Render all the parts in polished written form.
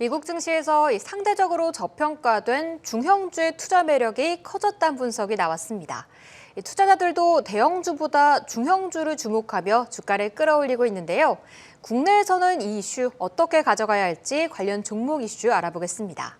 미국 증시에서 상대적으로 저평가된 중형주의 투자 매력이 커졌다는 분석이 나왔습니다. 투자자들도 대형주보다 중형주를 주목하며 주가를 끌어올리고 있는데요. 국내에서는 이 이슈 어떻게 가져가야 할지 관련 종목 이슈 알아보겠습니다.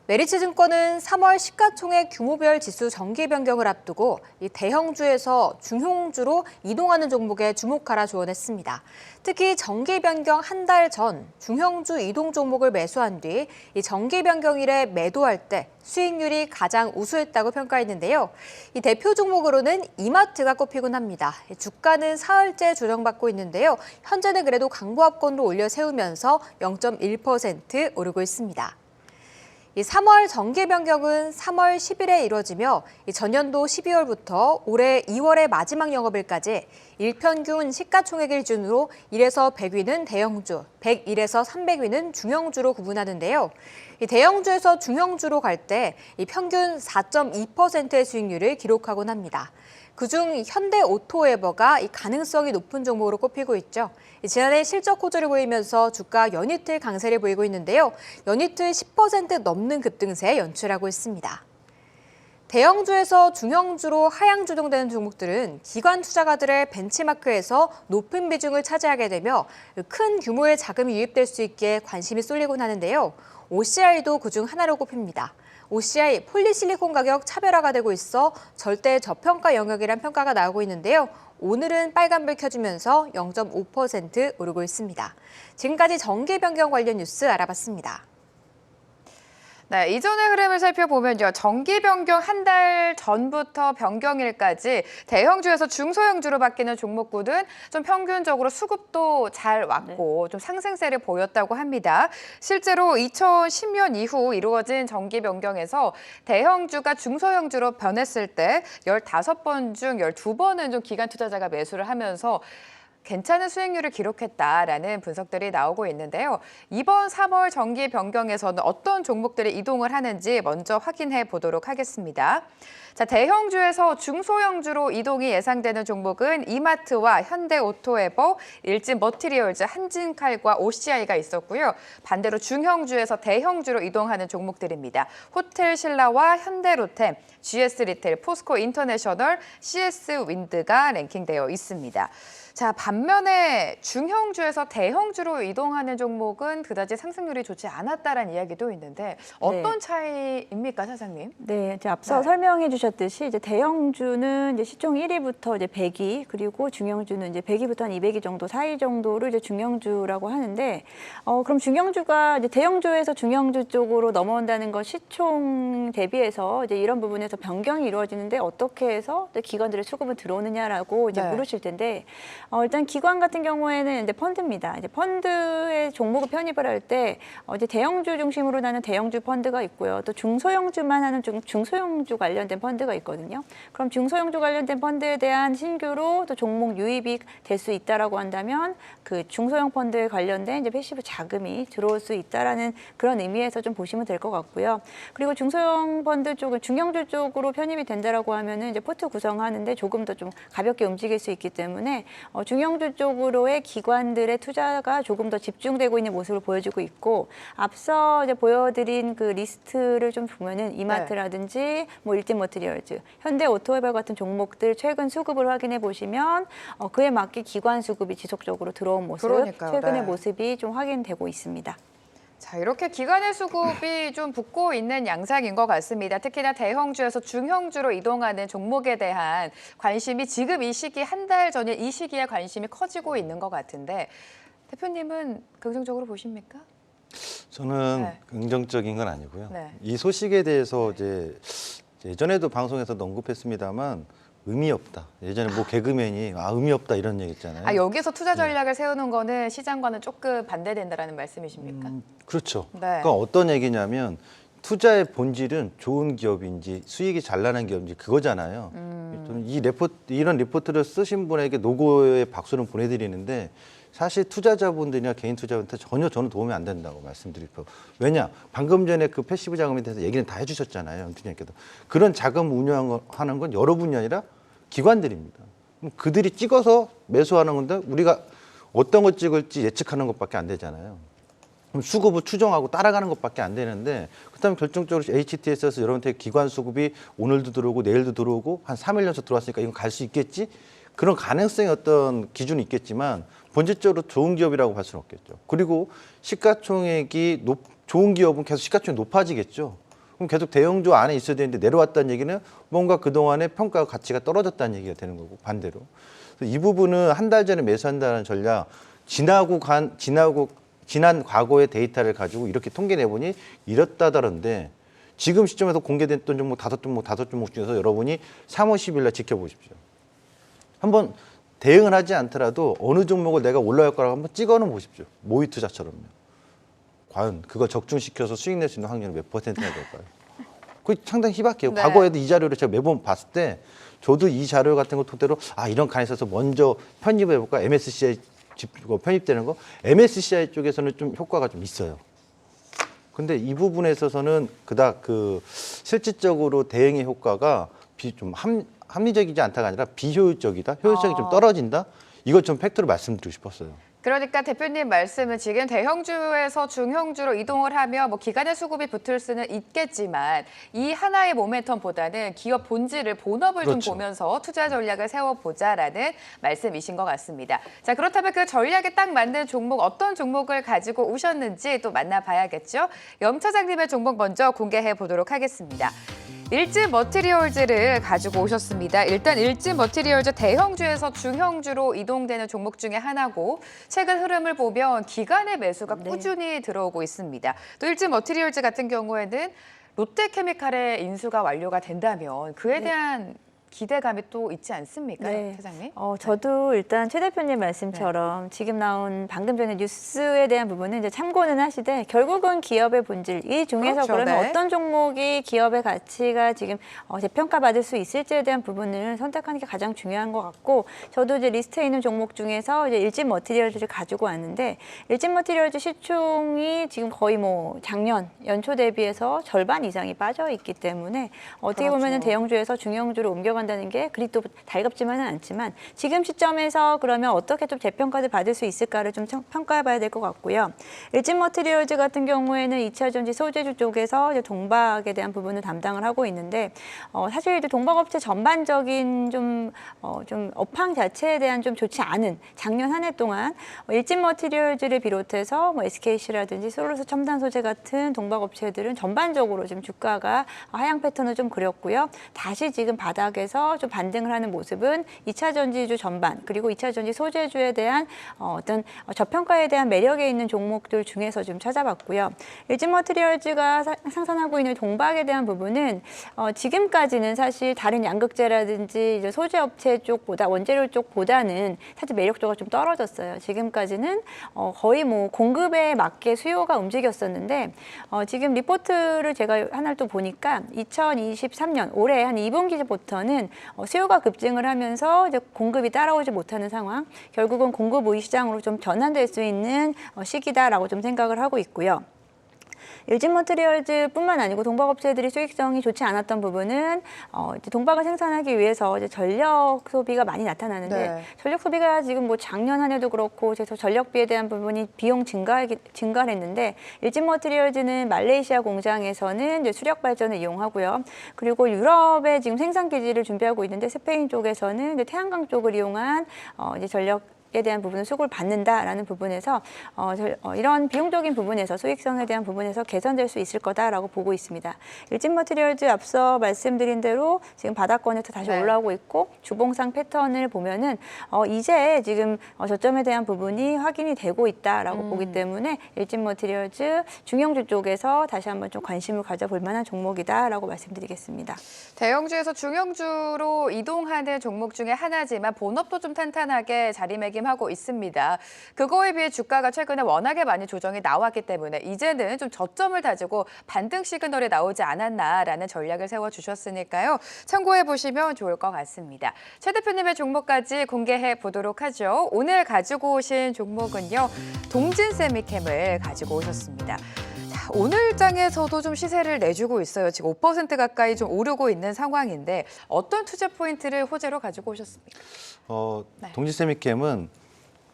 메리츠증권은 3월 시가총액 규모별 지수 정기 변경을 앞두고 대형주에서 중형주로 이동하는 종목에 주목하라 조언했습니다. 특히 정기 변경 한 달 전 중형주 이동 종목을 매수한 뒤 이 정기 변경일에 매도할 때 수익률이 가장 우수했다고 평가했는데요. 이 대표 종목으로는 이마트가 꼽히곤 합니다. 주가는 사흘째 조정받고 있는데요. 현재는 그래도 강보합권으로 올려 세우면서 0.1% 오르고 있습니다. 3월 정기 변경은 3월 10일에 이뤄지며 전년도 12월부터 올해 2월의 마지막 영업일까지 일평균 시가총액을 기준으로 1에서 100위는 대형주, 101에서 300위는 중형주로 구분하는데요. 대형주에서 중형주로 갈 때 평균 4.2%의 수익률을 기록하곤 합니다. 그중 현대오토에버가 가능성이 높은 종목으로 꼽히고 있죠. 지난해 실적 호조를 보이면서 주가 연이틀 강세를 보이고 있는데요. 연이틀 10% 넘는 급등세 연출하고 있습니다. 대형주에서 중형주로 하향 조정되는 종목들은 기관 투자가들의 벤치마크에서 높은 비중을 차지하게 되며 큰 규모의 자금이 유입될 수 있게 관심이 쏠리곤 하는데요. OCI도 그중 하나로 꼽힙니다. OCI 폴리실리콘 가격 차별화가 되고 있어 절대 저평가 영역이란 평가가 나오고 있는데요. 오늘은 빨간불 켜주면서 0.5% 오르고 있습니다. 지금까지 정기 변경 관련 뉴스 알아봤습니다. 네, 이전의 흐름을 살펴보면요. 정기 변경 한 달 전부터 변경일까지 대형주에서 중소형주로 바뀌는 종목군은 좀 평균적으로 수급도 잘 왔고 좀 상승세를 보였다고 합니다. 실제로 2010년 이후 이루어진 정기 변경에서 대형주가 중소형주로 변했을 때 15번 중 12번은 좀 기관 투자자가 매수를 하면서 괜찮은 수익률을 기록했다라는 분석들이 나오고 있는데요. 이번 3월 정기 변경에서는 어떤 종목들이 이동을 하는지 먼저 확인해 보도록 하겠습니다. 자, 대형주에서 중소형주로 이동이 예상되는 종목은 이마트와 현대오토에버, 일진머티리얼즈, 한진칼과 OCI가 있었고요. 반대로 중형주에서 대형주로 이동하는 종목들입니다. 호텔신라와 현대로템, GS리테일, 포스코인터내셔널, CS윈드가 랭킹되어 있습니다. 자, 반면에 중형주에서 대형주로 이동하는 종목은 그다지 상승률이 좋지 않았다라는 이야기도 있는데 어떤 차이입니까, 사장님? 네, 이제 앞서 설명해 주셨듯이 이제 대형주는 이제 시총 1위부터 이제 100위, 그리고 중형주는 이제 100위부터 한 200위 정도 사이 정도를 이제 중형주라고 하는데, 그럼 중형주가 이제 대형주에서 중형주 쪽으로 넘어온다는 건 시총 대비해서 이제 이런 부분에서 변경이 이루어지는데 어떻게 해서 기관들의 수급은 들어오느냐라고 이제 물으실 텐데. 일단 기관 같은 경우에는 이제 펀드입니다. 이제 펀드의 종목을 편입을 할 때 이제 대형주 중심으로 나는 대형주 펀드가 있고요. 또 중소형주만 하는 중소형주 관련된 펀드가 있거든요. 그럼 중소형주 관련된 펀드에 대한 신규로 또 종목 유입이 될 수 있다라고 한다면 그 중소형 펀드에 관련된 이제 패시브 자금이 들어올 수 있다라는 그런 의미에서 좀 보시면 될 것 같고요. 그리고 중소형 펀드 쪽은 중형주 쪽으로 편입이 된다라고 하면은 이제 포트 구성하는데 조금 더 좀 가볍게 움직일 수 있기 때문에 중형주 쪽으로의 기관들의 투자가 조금 더 집중되고 있는 모습을 보여주고 있고, 앞서 이제 보여드린 그 리스트를 좀 보면은 이마트라든지 뭐 일진머티리얼즈, 현대오토에버 같은 종목들 최근 수급을 확인해 보시면 그에 맞게 기관 수급이 지속적으로 들어온 모습, 최근의 모습이 좀 확인되고 있습니다. 자, 이렇게 기관의 수급이 좀 붙고 있는 양상인 것 같습니다. 특히나 대형주에서 중형주로 이동하는 종목에 대한 관심이 지금 이 시기 한 달 전에 이 시기에 관심이 커지고 있는 것 같은데 대표님은 긍정적으로 보십니까? 저는 긍정적인 건 아니고요. 이 소식에 대해서 이제 예전에도 방송에서 언급했습니다만 의미 없다. 예전에 뭐 개그맨이 의미 없다 이런 얘기 있잖아요. 여기서 투자 전략을 세우는 거는 시장과는 조금 반대된다라는 말씀이십니까? 그렇죠. 그러니까 어떤 얘기냐면 투자의 본질은 좋은 기업인지 수익이 잘 나는 기업인지 그거잖아요. 저는 이런 리포트를 쓰신 분에게 노고의 박수는 보내드리는데 사실 투자자분들이나 개인 투자자한테 전혀 저는 도움이 안 된다고 말씀드리고, 왜냐? 방금 전에 그 패시브 자금에 대해서 얘기는 다 해주셨잖아요. 연준님께도. 그런 자금 운영하는 건 여러분이 아니라 기관들입니다. 그럼 그들이 찍어서 매수하는 건데 우리가 어떤 거 찍을지 예측하는 것밖에 안 되잖아요. 그럼 수급을 추정하고 따라가는 것밖에 안 되는데 그다음에 결정적으로 HTS에서 여러분한테 기관 수급이 오늘도 들어오고 내일도 들어오고 한 3일 연속 들어왔으니까 이건 갈 수 있겠지? 그런 가능성의 어떤 기준이 있겠지만 본질적으로 좋은 기업이라고 할 수는 없겠죠. 그리고 시가총액이 좋은 기업은 계속 시가총액이 높아지겠죠. 그럼 계속 대형주 안에 있어야 되는데 내려왔다는 얘기는 뭔가 그동안의 평가 가치가 떨어졌다는 얘기가 되는 거고 반대로. 그래서 이 부분은 한 달 전에 매수한다는 전략 지난 과거의 데이터를 가지고 이렇게 통계 내보니 이렇다더런데 지금 시점에서 공개됐던 종목 다섯 종목 중에서 여러분이 3월 10일 날 지켜보십시오. 한번 대응을 하지 않더라도 어느 종목을 내가 올라갈 거라고 한번 찍어는 보십시오. 모의 투자처럼요. 과연 그걸 적중시켜서 수익 낼 수 있는 확률은 몇 %나 될까요? 그게 상당히 희박해요. 네. 과거에도 이 자료를 제가 매번 봤을 때 저도 이 자료 같은 거 토대로 이런 칸에 있어서 먼저 편입해 볼까? MSCI 편입되는 거 MSCI 쪽에서는 좀 효과가 좀 있어요. 근데 이 부분에 있어서는 그닥 실질적으로 대응의 효과가 좀 합리적이지 않다가 아니라 비효율적이다, 효율성이 좀 떨어진다. 이걸 좀 팩트로 말씀드리고 싶었어요. 그러니까 대표님 말씀은 지금 대형주에서 중형주로 이동을 하며 뭐 기관의 수급이 붙을 수는 있겠지만 이 하나의 모멘텀보다는 기업 본질을 본업을 그렇죠. 좀 보면서 투자 전략을 세워보자라는 말씀이신 것 같습니다. 자, 그렇다면 그 전략에 딱 맞는 종목 어떤 종목을 가지고 오셨는지 또 만나봐야겠죠. 염 차장님의 종목 먼저 공개해 보도록 하겠습니다. 일진 머티리얼즈를 가지고 오셨습니다. 일단 일진 머티리얼즈 대형주에서 중형주로 이동되는 종목 중에 하나고 최근 흐름을 보면 기관의 매수가 꾸준히 들어오고 있습니다. 또 일진 머티리얼즈 같은 경우에는 롯데케미칼의 인수가 완료가 된다면 그에 대한 기대감이 또 있지 않습니까, 네. 사장님? 저도 일단 최 대표님 말씀처럼 지금 나온 방금 전에 뉴스에 대한 부분은 이제 참고는 하시되 결국은 기업의 본질 이 중에서 그렇죠, 그러면 네. 어떤 종목이 기업의 가치가 지금 재평가받을 수 있을지에 대한 부분을 선택하는 게 가장 중요한 것 같고 저도 이제 리스트에 있는 종목 중에서 이제 일진 머티리얼즈를 가지고 왔는데 일진 머티리얼즈 시총이 지금 거의 뭐 작년 연초 대비해서 절반 이상이 빠져 있기 때문에 어떻게 그렇죠. 보면은 대형주에서 중형주로 옮겨간다는 게 그리 또 달갑지만은 않지만 지금 시점에서 그러면 어떻게 좀 재평가를 받을 수 있을까를 좀 평가해봐야 될 것 같고요. 일진 머티리얼즈 같은 경우에는 2차 전지 소재주 쪽에서 이제 동박에 대한 부분을 담당을 하고 있는데 사실 이제 동박업체 전반적인 좀 업황 자체에 대한 좀 좋지 않은 작년 한 해 동안 일진 머티리얼즈를 비롯해서 뭐 SKC라든지 솔루스 첨단 소재 같은 동박업체들은 전반적으로 지금 주가가 하향 패턴을 좀 그렸고요. 다시 지금 바닥에서 좀 반등을 하는 모습은 2차 전지주 전반 그리고 2차 전지 소재주에 대한 어떤 저평가에 대한 매력에 있는 종목들 중에서 좀 찾아봤고요. 일진 머티리얼즈가 상산하고 있는 동박에 대한 부분은 지금까지는 사실 다른 양극재라든지 이제 소재 업체 쪽보다 원재료 쪽보다는 사실 매력도가 좀 떨어졌어요. 지금까지는 거의 뭐 공급에 맞게 수요가 움직였었는데 지금 리포트를 제가 하나를 또 보니까 2023년 올해 한 2분기부터는 수요가 급증을 하면서 이제 공급이 따라오지 못하는 상황, 결국은 공급 우위 시장으로 좀 전환될 수 있는 시기다라고 좀 생각을 하고 있고요. 일진 머티리얼즈뿐만 아니고 동박업체들이 수익성이 좋지 않았던 부분은 이제 동박을 생산하기 위해서 이제 전력 소비가 많이 나타나는데 네. 전력 소비가 지금 뭐 작년 한 해도 그렇고 그래서 전력비에 대한 부분이 비용 증가를 했는데 일진 머티리얼즈는 말레이시아 공장에서는 이제 수력 발전을 이용하고요. 그리고 유럽에 지금 생산 기지를 준비하고 있는데 스페인 쪽에서는 이제 태양광 쪽을 이용한 이제 전력 에 대한 부분을 수급을 받는다라는 부분에서 이런 비용적인 부분에서 수익성에 대한 부분에서 개선될 수 있을 거다라고 보고 있습니다. 일진 머티리얼즈 앞서 말씀드린 대로 지금 바닥권에서 다시 네. 올라오고 있고 주봉상 패턴을 보면은 이제 지금 저점에 대한 부분이 확인이 되고 있다라고 보기 때문에 일진 머티리얼즈 중형주 쪽에서 다시 한번 좀 관심을 가져볼 만한 종목이다라고 말씀드리겠습니다. 대형주에서 중형주로 이동하는 종목 중에 하나지만 본업도 좀 탄탄하게 자리매김하고 있습니다. 그거에 비해 주가가 최근에 워낙에 많이 조정이 나왔기 때문에 이제는 좀 저점을 다지고 반등 시그널이 나오지 않았나라는 전략을 세워주셨으니까요. 참고해 보시면 좋을 것 같습니다. 최 대표님의 종목까지 공개해 보도록 하죠. 오늘 가지고 오신 종목은요. 동진세미캠을 가지고 오셨습니다. 오늘 장에서도 좀 시세를 내주고 있어요. 지금 5% 가까이 좀 오르고 있는 상황인데 어떤 투자 포인트를 호재로 가지고 오셨습니까? 동지세미캠은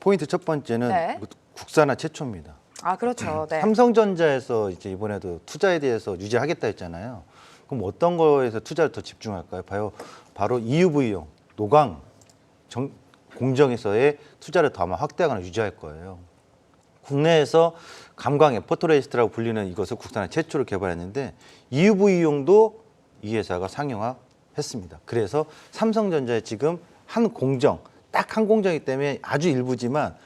포인트 첫 번째는 네. 국산화 최초입니다. 아, 그렇죠. 네. 삼성전자에서 이제 이번에도 투자에 대해서 유지하겠다 했잖아요. 그럼 어떤 거에서 투자를 더 집중할까요? 바로 EUV용, 노광, 공정에서의 투자를 더 아마 확대하거나 유지할 거예요. 국내에서 감광의 포토레지스트라고 불리는 이것을 국산에 최초로 개발했는데 EUV용도 이 회사가 상용화했습니다. 그래서 삼성전자에 지금 한 공정, 딱 한 공정이기 때문에 아주 일부지만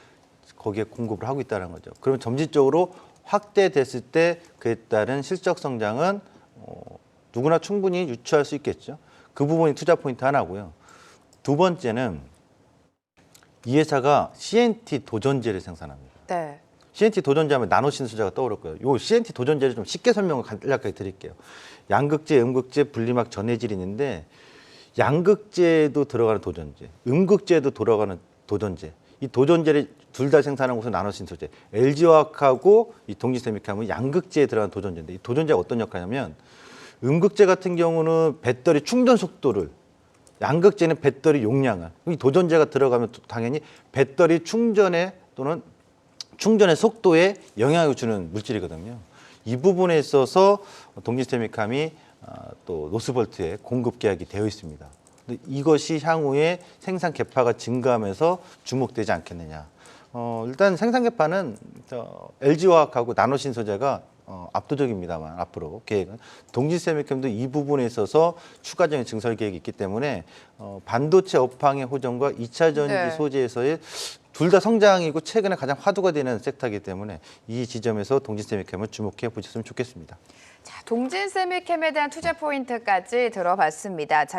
거기에 공급을 하고 있다는 거죠. 그러면 점진적으로 확대됐을 때 그에 따른 실적 성장은 누구나 충분히 유추할 수 있겠죠. 그 부분이 투자 포인트 하나고요. 두 번째는 이 회사가 CNT 도전제를 생산합니다. 네. CNT 도전제 하면 나노신소재가 떠오를 거예요. 요 CNT 도전제를 좀 쉽게 설명을 간략하게 드릴게요. 양극재, 음극재, 분리막, 전해질이 있는데 양극재에도 들어가는 도전제, 음극재에도 들어가는 도전제. 이 도전제를 둘 다 생산하는 곳은 나노신소재. LG화학하고 이 동지세미카는 양극재에 들어가는 도전제인데 이 도전제가 어떤 역할이냐면 음극재 같은 경우는 배터리 충전 속도를 양극재는 배터리 용량을 이 도전제가 들어가면 당연히 배터리 충전에 또는 충전의 속도에 영향을 주는 물질이거든요. 이 부분에 있어서 동지세미캄이 또 노스볼트에 공급 계약이 되어 있습니다. 근데 이것이 향후에 생산 계파가 증가하면서 주목되지 않겠느냐. 일단 생산 계파는 LG화학하고 나노신소재가 압도적입니다만 앞으로 계획은 동지세미캠도 이 부분에 있어서 추가적인 증설 계획이 있기 때문에 반도체 업황의 호전과 2차 전지 네. 소재에서의 둘 다 성장이고 최근에 가장 화두가 되는 섹터이기 때문에 이 지점에서 동지세미캠을 주목해 보셨으면 좋겠습니다. 자, 동진세미캠에 대한 투자 포인트까지 들어봤습니다. 자,